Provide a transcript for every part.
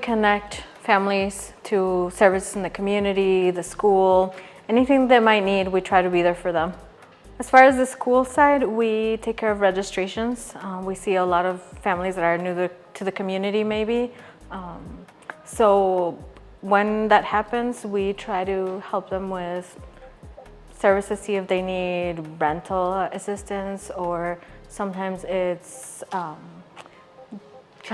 connect families to services in the community, the school, anything they might need, we try to be there for them. As far as the school side, we take care of registrations. We see a lot of families that are new to the community maybe. So when that happens, we try to help them with services, see if they need rental assistance, or sometimes it's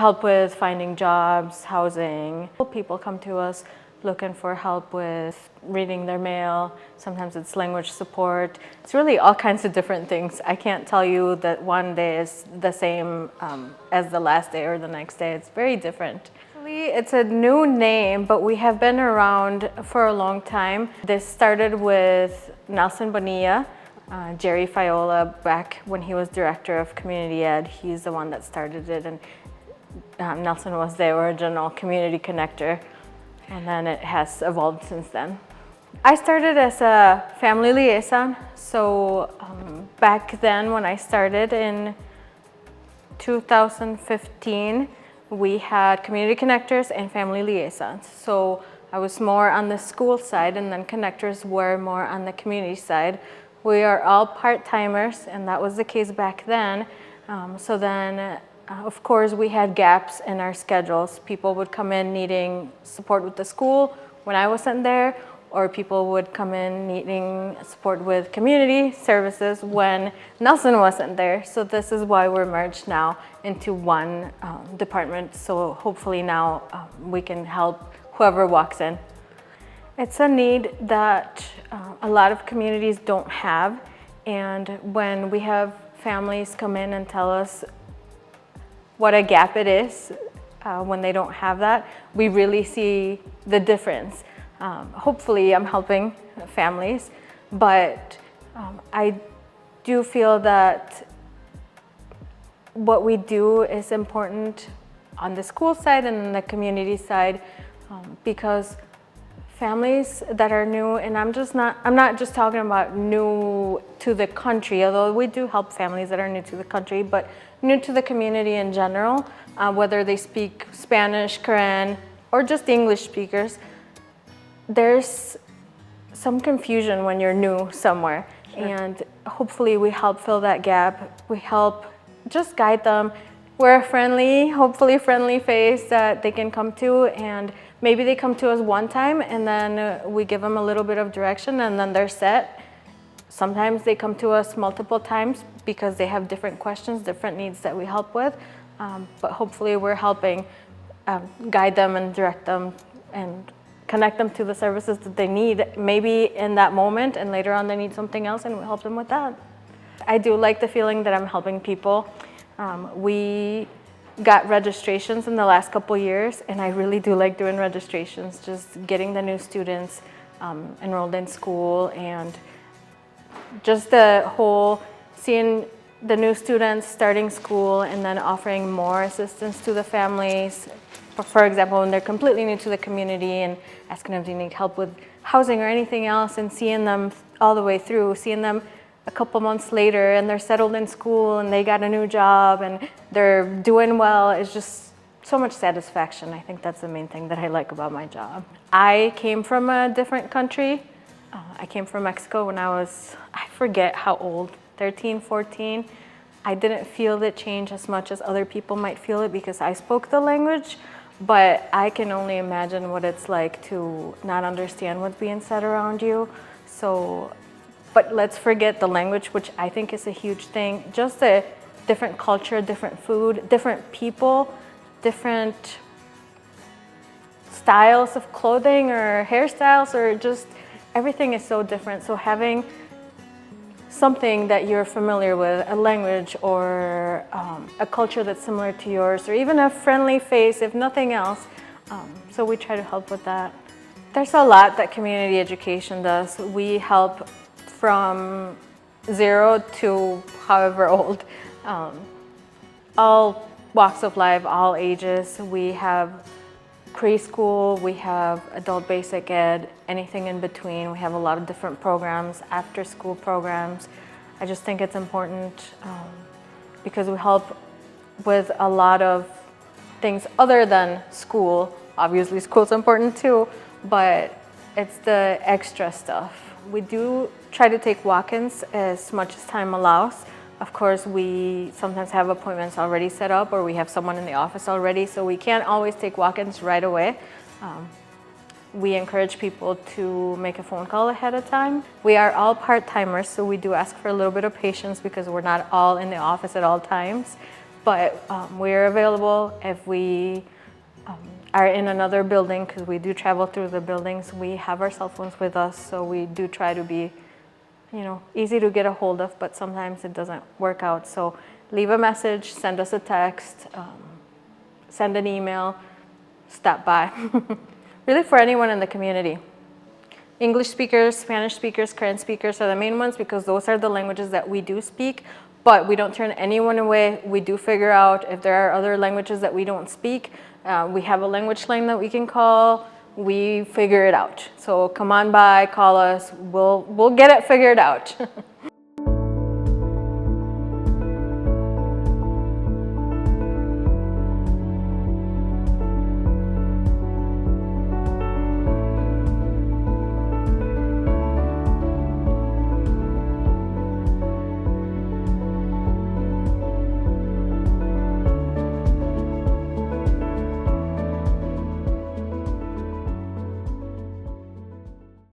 help with finding jobs, housing. People come to us looking for help with reading their mail. Sometimes it's language support. It's really all kinds of different things. I can't tell you that one day is the same as the last day or the next day. It's very different. It's a new name, but we have been around for a long time. This started with Nelson Bonilla, Jerry Fiola, back when he was director of community ed. He's the one that started it, and Nelson was the original community connector, and then it has evolved since then. I started as a family liaison, so back then when I started in 2015, we had community connectors and family liaisons. So I was more on the school side, and then connectors were more on the community side. We are all part-timers, and that was the case back then. So then, of course, we had gaps in our schedules. People would come in needing support with the school when I wasn't there, or people would come in needing support with community services when Nelson wasn't there. So this is why we're merged now into one department. So hopefully now we can help whoever walks in. It's a need that a lot of communities don't have. And when we have families come in and tell us what a gap it is when they don't have that, we really see the difference. Hopefully I'm helping families, but I do feel that what we do is important on the school side and on the community side, because families that are new, and I'm not just talking about new to the country, although we do help families that are new to the country, but new to the community in general, whether they speak Spanish, Korean, or just English speakers. There's some confusion when you're new somewhere. Sure. And hopefully we help fill that gap. We help just guide them. We're a friendly, hopefully friendly face that they can come to, and maybe they come to us one time and then we give them a little bit of direction and then they're set. Sometimes they come to us multiple times because they have different questions, different needs that we help with, but hopefully we're helping guide them and direct them and connect them to the services that they need, maybe in that moment, and later on they need something else and we help them with that. I do like the feeling that I'm helping people. We got registrations in the last couple years, and I really do like doing registrations, just getting the new students enrolled in school, and just the whole seeing the new students starting school and then offering more assistance to the families. For example, when they're completely new to the community and asking them if they need help with housing or anything else, and seeing them all the way through, seeing them a couple months later and they're settled in school and they got a new job and they're doing well, it's just so much satisfaction. I think that's the main thing that I like about my job. I came from a different country. I came from Mexico when I forget how old, 13, 14. I didn't feel the change as much as other people might feel it because I spoke the language. But I can only imagine what it's like to not understand what's being said around you. So, but let's forget the language, which I think is a huge thing. Just a different culture, different food, different people, different styles of clothing or hairstyles, or just everything is so different. So having something that you're familiar with, a language or a culture that's similar to yours, or even a friendly face, if nothing else. So we try to help with that. There's a lot that community education does. We help from 0 to however old, all walks of life, all ages. We have preschool, we have adult basic ed, anything in between. We have a lot of different programs, after school programs. I just think it's important because we help with a lot of things other than school. Obviously, school's important too, but it's the extra stuff. We do try to take walk-ins as much as time allows. Of course, we sometimes have appointments already set up, or we have someone in the office already, so we can't always take walk-ins right away. We encourage people to make a phone call ahead of time. We are all part-timers, so we do ask for a little bit of patience because we're not all in the office at all times. But we're available if we are in another building, because we do travel through the buildings. We have our cell phones with us, so we do try to be, easy to get a hold of, but sometimes it doesn't work out. So leave a message, send us a text, send an email, stop by. Really for anyone in the community. English speakers, Spanish speakers, Korean speakers are the main ones because those are the languages that we do speak, but we don't turn anyone away. We do figure out if there are other languages that we don't speak. We have a language line that we can call. We figure it out. So come on by, call us. We'll get it figured out.